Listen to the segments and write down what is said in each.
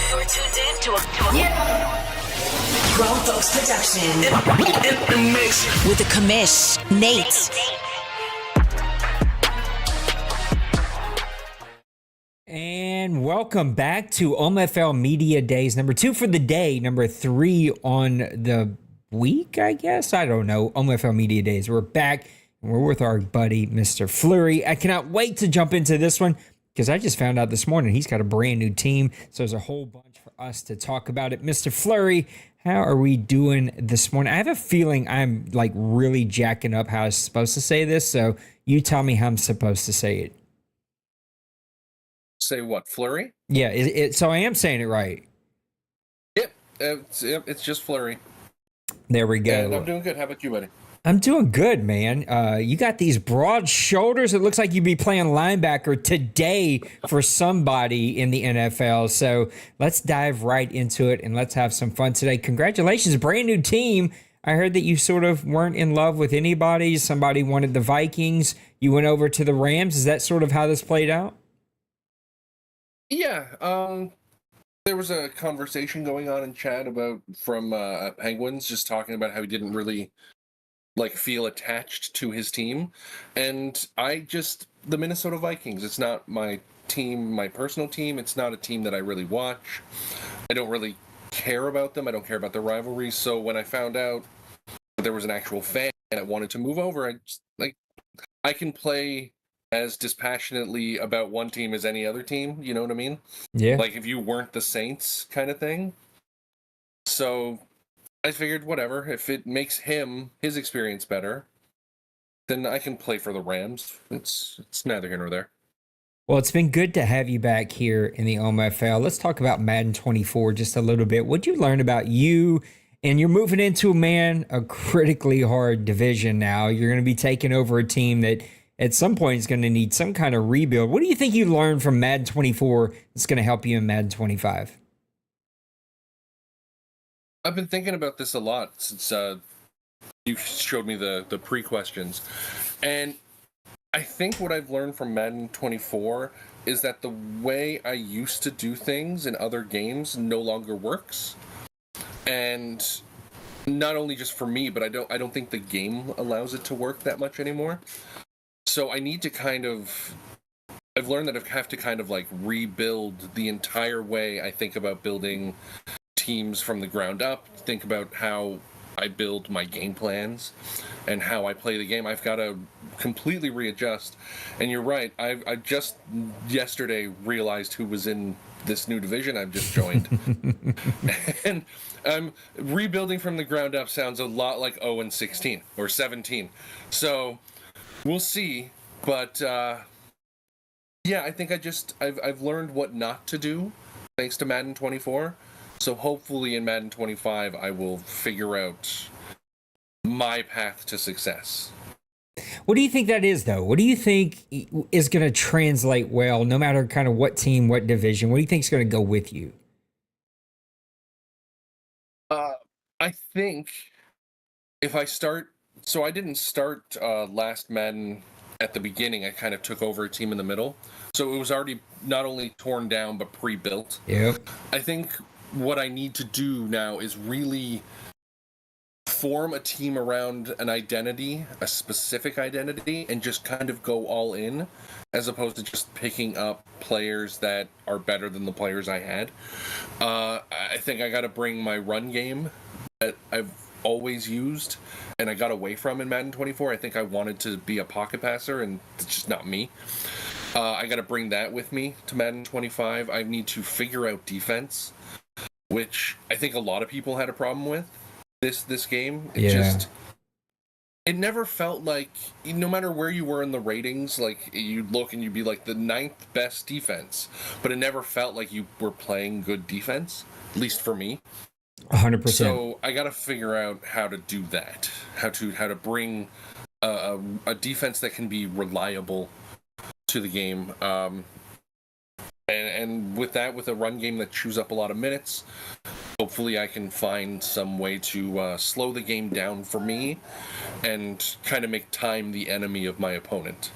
You're tuned in to Grown Folks Production. In the mix with the commish, Nate. And welcome back to OMFL Media Days, number 2 for the day, number 3 on the week, I guess. I don't know. OMFL Media Days. We're back, and we're with our buddy, Mr. Fleury. I cannot wait to jump into this one because I just found out this morning he's got a brand new team, so there's a whole bunch for us to talk about it. Mr. Fleury, how are we doing this morning? I have a feeling I'm like really jacking up how I'm supposed to say this, so you tell me how I'm supposed to say it. Say what, Fleury? Yeah, so I am saying it right. Yep, it's just Fleury. There we go. And I'm doing good. How about you, buddy? I'm doing good, man. You got these broad shoulders. It looks like you'd be playing linebacker today for somebody in the NFL. So let's dive right into it and let's have some fun today. Congratulations, brand new team. I heard that you sort of weren't in love with anybody. Somebody wanted the Vikings. You went over to the Rams. Is that sort of how this played out? Yeah. There was a conversation going on in chat from Penguins, just talking about how he didn't really feel attached to his team. And the Minnesota Vikings, it's not my team, my personal team. It's not a team that I really watch. I don't really care about them. I don't care about the rivalry. So when I found out that there was an actual fan that wanted to move over, I can play as dispassionately about one team as any other team, you know what I mean? Yeah. Like if you weren't the Saints kind of thing. So I figured whatever, if it makes his experience better, then I can play for the Rams. It's neither here nor there. Well, it's been good to have you back here in the OMFL. Let's talk about Madden 24 just a little bit. What'd you learn about you? And you're moving into, a critically hard division now. You're going to be taking over a team that at some point is going to need some kind of rebuild. What do you think you learned from Madden 24 that's going to help you in Madden 25? I've been thinking about this a lot since you showed me the pre-questions. And I think what I've learned from Madden 24 is that the way I used to do things in other games no longer works. And not only just for me, but I don't think the game allows it to work that much anymore. So I need to I've learned that I have to rebuild the entire way I think about building teams from the ground up, think about how I build my game plans and how I play the game. I've got to completely readjust. And you're right, I just yesterday realized who was in this new division I've just joined. And rebuilding from the ground up sounds a lot like 0-16 or 17. So we'll see, but yeah, I think I've learned what not to do thanks to Madden 24. So hopefully in Madden 25 I will figure out my path to success. What do you think that is, though? What do you think is going to translate well, no matter kind of what team, what division? What do you think is going to go with you? I think if I start, so I didn't start last Madden at the beginning. I kind of took over a team in the middle. So it was already not only torn down, but pre-built. Yep. I think what I need to do now is really form a team around an identity, a specific identity, and just kind of go all in, as opposed to just picking up players that are better than the players I had. I think I got to bring my run game that I've always used and I got away from in Madden 24. I think I wanted to be a pocket passer, and it's just not me. I got to bring that with me to Madden 25. I need to figure out defense, which I think a lot of people had a problem with this game. It never felt like, no matter where you were in the ratings, like you'd look and you'd be like the 9th best defense, but it never felt like you were playing good defense, at least for me. 100%. So I got to figure out how to do that, how to bring a defense that can be reliable to the game, and with that, with a run game that chews up a lot of minutes, hopefully I can find some way to slow the game down for me and kind of make time the enemy of my opponent.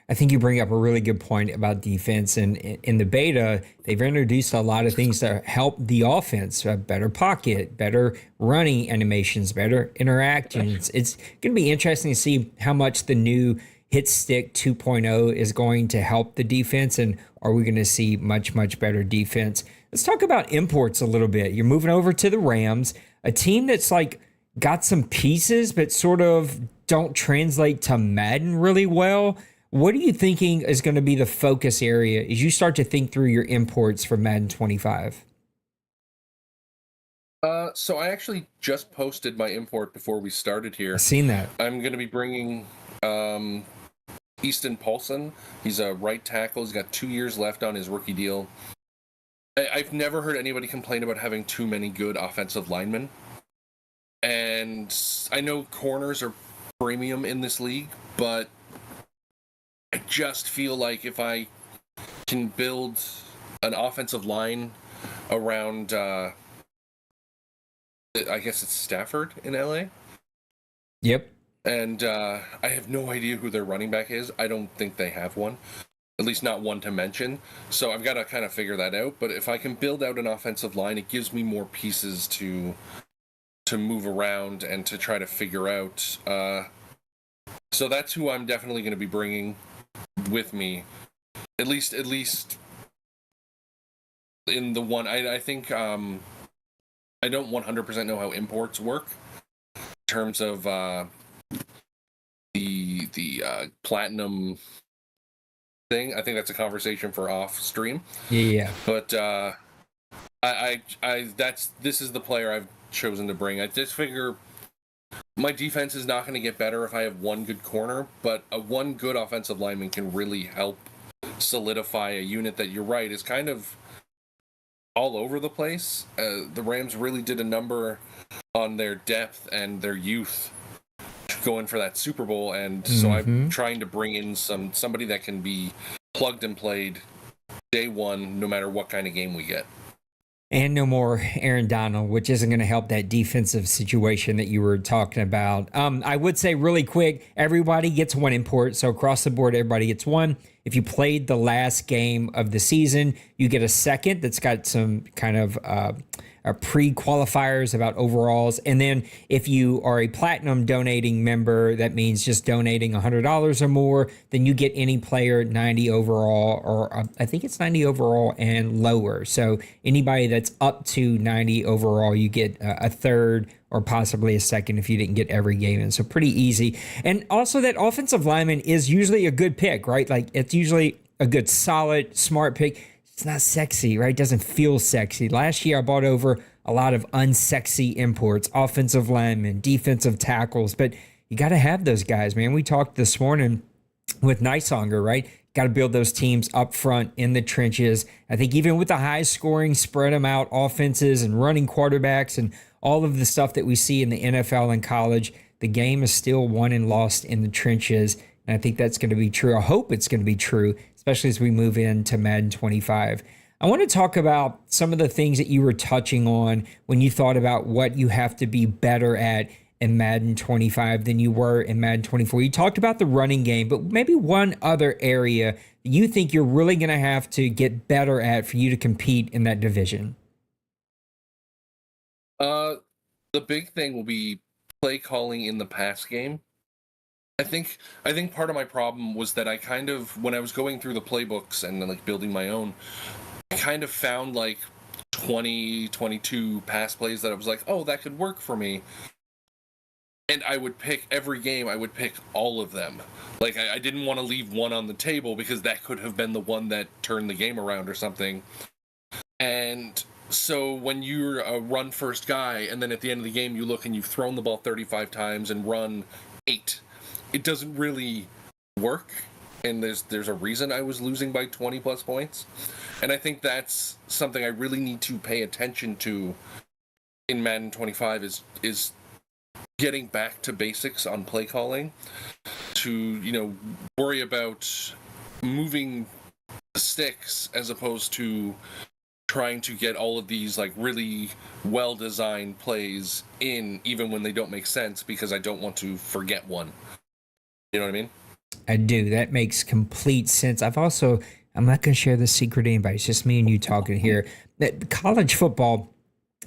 I think you bring up a really good point about defense. And in the beta, they've introduced a lot of things that help the offense, a better pocket, better running animations, better interactions. It's going to be interesting to see how much the new Hit Stick 2.0 is going to help the defense, and are we going to see much, much better defense? Let's talk about imports a little bit. You're moving over to the Rams, a team that's like got some pieces, but sort of don't translate to Madden really well. What are you thinking is going to be the focus area as you start to think through your imports for Madden 25? So I actually just posted my import before we started here. I've seen that. I'm going to be bringing Easton Paulson. He's a right tackle. He's got 2 years left on his rookie deal. I've never heard anybody complain about having too many good offensive linemen. And I know corners are premium in this league, but I just feel like if I can build an offensive line around, I guess it's Stafford in LA. Yep. And I have no idea who their running back is. I don't think they have one, at least not one to mention. So I've got to kind of figure that out. But if I can build out an offensive line, it gives me more pieces to move around and to try to figure out. So that's who I'm definitely going to be bringing with me, at least in the one. I think I don't 100% know how imports work in terms of the platinum thing. I think that's a conversation for off stream. Yeah. But this is the player I've chosen to bring. I just figure my defense is not going to get better if I have one good corner, but one good offensive lineman can really help solidify a unit that, you're right, is kind of all over the place. The Rams really did a number on their depth and their youth going for that Super Bowl, and so I'm trying to bring in somebody that can be plugged and played day one, no matter what kind of game we get. And no more Aaron Donald, which isn't going to help that defensive situation that you were talking about. I would say really quick, everybody gets one import. So across the board, everybody gets one. If you played the last game of the season, you get a second that's got some kind of pre-qualifiers about overalls. And then if you are a platinum donating member, that means just donating $100 or more, then you get any player 90 overall, or I think it's 90 overall and lower. So anybody that's up to 90 overall, you get a third or possibly a second if you didn't get every game in. So pretty easy. And also that offensive lineman is usually a good pick, right? Like it's usually a good, solid, smart pick. It's not sexy, right? It doesn't feel sexy. Last year, I bought over a lot of unsexy imports, offensive linemen, defensive tackles, but you got to have those guys, man. We talked this morning with Nicehonger, right? Got to build those teams up front in the trenches. I think even with the high scoring, spread them out offenses and running quarterbacks and all of the stuff that we see in the NFL and college, the game is still won and lost in the trenches. And I think that's going to be true. I hope it's going to be true, especially as we move into Madden 25. I want to talk about some of the things that you were touching on when you thought about what you have to be better at in Madden 25 than you were in Madden 24. You talked about the running game, but maybe one other area you think you're really going to have to get better at for you to compete in that division. The big thing will be play calling in the pass game. I think part of my problem was that I kind of, when I was going through the playbooks and like building my own, I kind of found like 22 pass plays that I was like, oh, that could work for me. And I would pick every game, I would pick all of them. Like, I didn't want to leave one on the table because that could have been the one that turned the game around or something. And so when you're a run first guy, and then at the end of the game you look and you've thrown the ball 35 times and run 8, it doesn't really work. And there's a reason I was losing by 20 plus points. And I think that's something I really need to pay attention to in Madden 25 is getting back to basics on play calling, to worry about moving the sticks as opposed to trying to get all of these like really well designed plays in even when they don't make sense, because I don't want to forget one. You know what I mean? I do. That makes complete sense. I'm not going to share the secret to anybody. It's just me and you talking here. That college football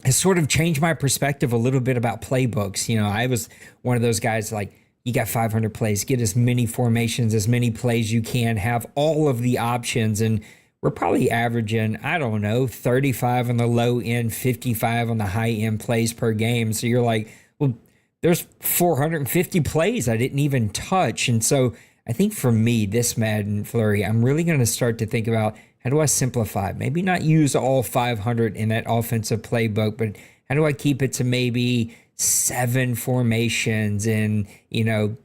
has sort of changed my perspective a little bit about playbooks. I was one of those guys like, you got 500 plays, get as many formations, as many plays you can, have all of the options. And we're probably averaging, 35 on the low end, 55 on the high end plays per game. So you're like, well, there's 450 plays I didn't even touch. And so I think for me, this Madden Fleury, I'm really going to start to think about, how do I simplify? Maybe not use all 500 in that offensive playbook, but how do I keep it to maybe 7 formations and,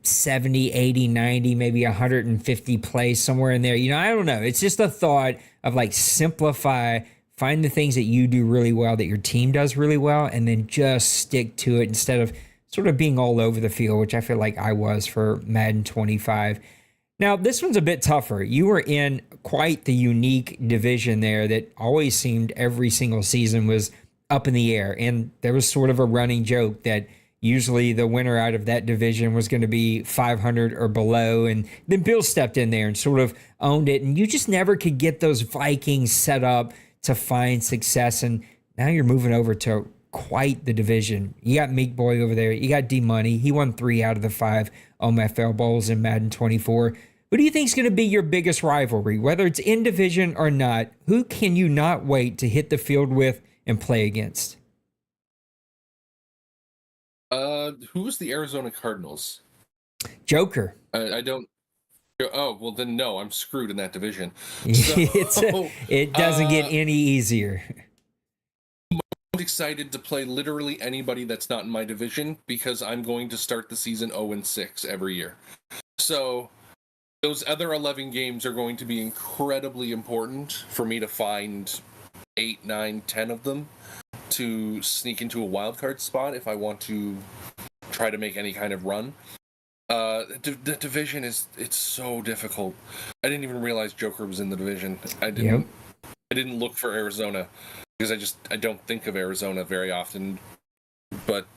70, 80, 90, maybe 150 plays somewhere in there? I don't know. It's just a thought of like simplify, find the things that you do really well, that your team does really well, and then just stick to it instead of sort of being all over the field, which I feel like I was for Madden 25. Now, this one's a bit tougher. You were in quite the unique division there that always seemed every single season was up in the air. And there was sort of a running joke that usually the winner out of that division was going to be 500 or below. And then Bill stepped in there and sort of owned it. And you just never could get those Vikings set up to find success. And now you're moving over to quite the division. You got Meek Boy over there. You got D-Money. He won 3 out of the 5 OMFL Bowls in Madden 24. Who do you think is going to be your biggest rivalry? Whether it's in division or not, who can you not wait to hit the field with and play against? Who's the Arizona Cardinals? Joker. I don't. Oh, well then no, I'm screwed in that division. It doesn't get any easier. I'm excited to play literally anybody that's not in my division, because I'm going to start the season 0-6 every year. So those other 11 games are going to be incredibly important for me to find 8, 9, 10 of them to sneak into a wildcard spot if I want to try to make any kind of run. The division it's so difficult. I didn't even realize Joker was in the division. I didn't look for Arizona because I don't think of Arizona very often. But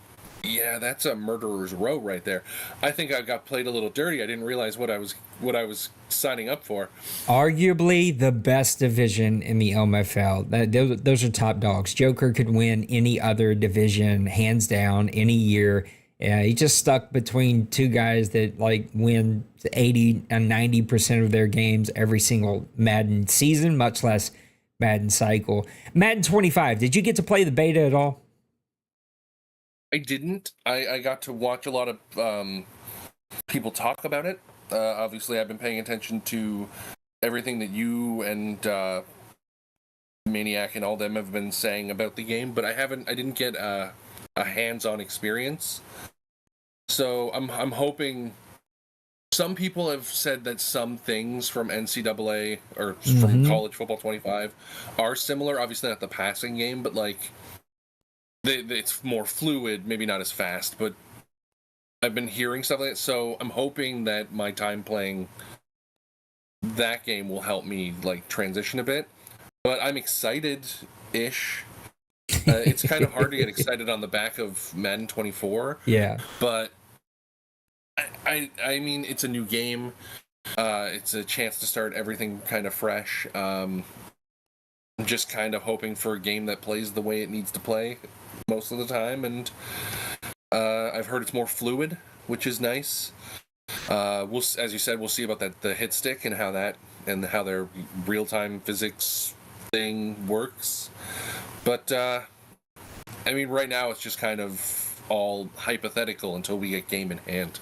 yeah, that's a murderer's row right there. I think I got played a little dirty. I didn't realize what I was signing up for. Arguably the best division in the OMFL. Those are top dogs. Joker could win any other division, hands down, any year. He just stuck between two guys that like win 80 and 90% of their games every single Madden season, much less Madden cycle. Madden 25, did you get to play the beta at all? I didn't. I got to watch a lot of people talk about it. Obviously, I've been paying attention to everything that you and Maniac and all them have been saying about the game, but I didn't get a hands-on experience. So I'm hoping. Some people have said that some things from NCAA or from College Football 25 are similar. Obviously, not the passing game, but like it's more fluid, maybe not as fast, but I've been hearing stuff like that, so I'm hoping that my time playing that game will help me like transition a bit. But I'm excited-ish. It's kind of hard to get excited on the back of Madden 24. Yeah. But I mean, it's a new game. It's a chance to start everything kind of fresh. I'm just kind of hoping for a game that plays the way it needs to play most of the time, and I've heard it's more fluid, which is nice. We'll, as you said, we'll see about the hit stick and how their real-time physics thing works. But I mean, right now it's just kind of all hypothetical until we get game in hand.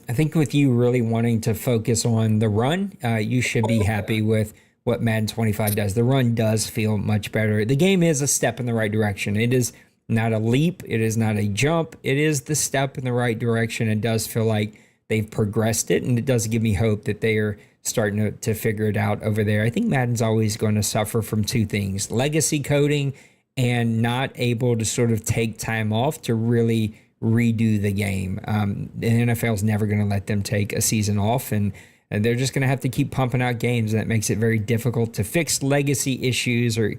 I think with you really wanting to focus on the run, you should be happy with what Madden 25 does. The run does feel much better. The game is a step in the right direction. It is not a leap. It is not a jump. It is the step in the right direction. It does feel like they've progressed it, and it does give me hope that they are starting to figure it out over there. I think Madden's always going to suffer from two things: legacy coding and not able to sort of take time off to really redo the game. The NFL is never going to let them take a season off, and they're just going to have to keep pumping out games. That makes it very difficult to fix legacy issues or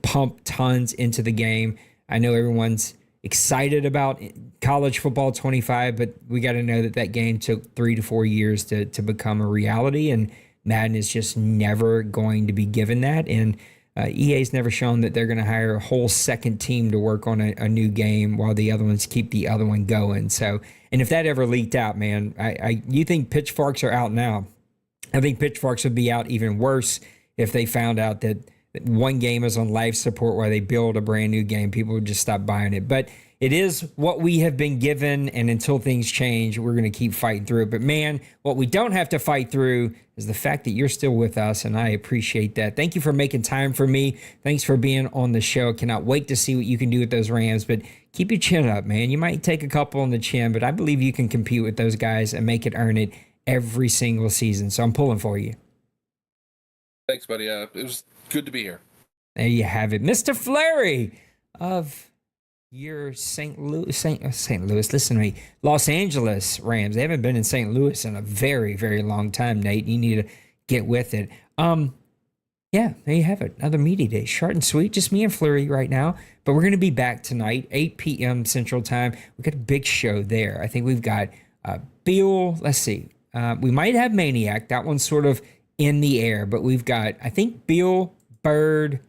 pump tons into the game. I know everyone's excited about college football 25, but we got to know that game took 3 to 4 years to become a reality, and Madden is just never going to be given that. And EA's never shown that they're going to hire a whole second team to work on a new game while the other ones keep the other one going. So, and if that ever leaked out, man, you think pitchforks are out now. I think pitchforks would be out even worse if they found out that one game is on life support while they build a brand new game. People would just stop buying it. But it is what we have been given, and until things change, we're going to keep fighting through it. But man, what we don't have to fight through is the fact that you're still with us, and I appreciate that. Thank you for making time for me. Thanks for being on the show. Cannot wait to see what you can do with those Rams, but keep your chin up, man. You might take a couple on the chin, but I believe you can compete with those guys and make it earn it every single season. So I'm pulling for you. Thanks, buddy. It was good to be here. There you have it. Mr. Fleury of your St. Louis, listen to me, Los Angeles Rams. They haven't been in St. Louis in a very, very long time, Nate. You need to get with it. Yeah, there you have it. Another media day. Short and sweet. Just me and Fleury right now. But we're going to be back tonight, 8 p.m. Central Time. We've got a big show there. I think we've got Bill. Let's see. We might have Maniac. That one's sort of in the air. But we've got, I think, Bill, Bird,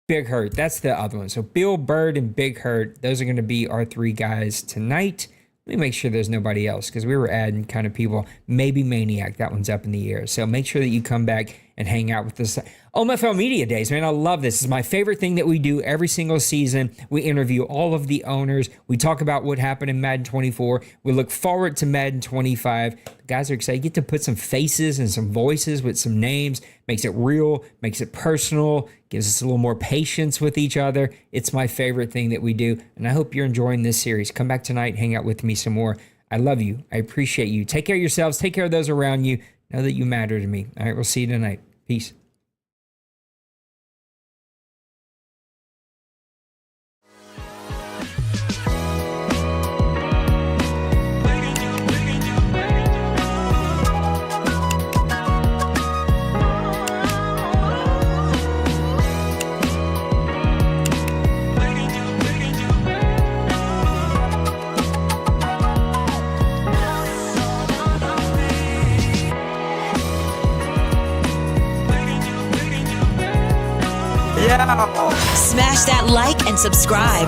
Big Hurt. That's the other one. So Bill, Bird, and Big Hurt, those are going to be our three guys tonight. Let me make sure there's nobody else because we were adding kind of people. Maybe Maniac. That one's up in the air. So make sure that you come back and hang out with us. OMFL Media Days, man, I love this. It's my favorite thing that we do every single season. We interview all of the owners. We talk about what happened in Madden 24. We look forward to Madden 25. The guys are excited. You get to put some faces and some voices with some names. Makes it real, makes it personal, gives us a little more patience with each other. It's my favorite thing that we do, and I hope you're enjoying this series. Come back tonight, hang out with me some more. I love you. I appreciate you. Take care of yourselves. Take care of those around you. Know that you matter to me. All right, we'll see you tonight. Peace. Smash that like and subscribe.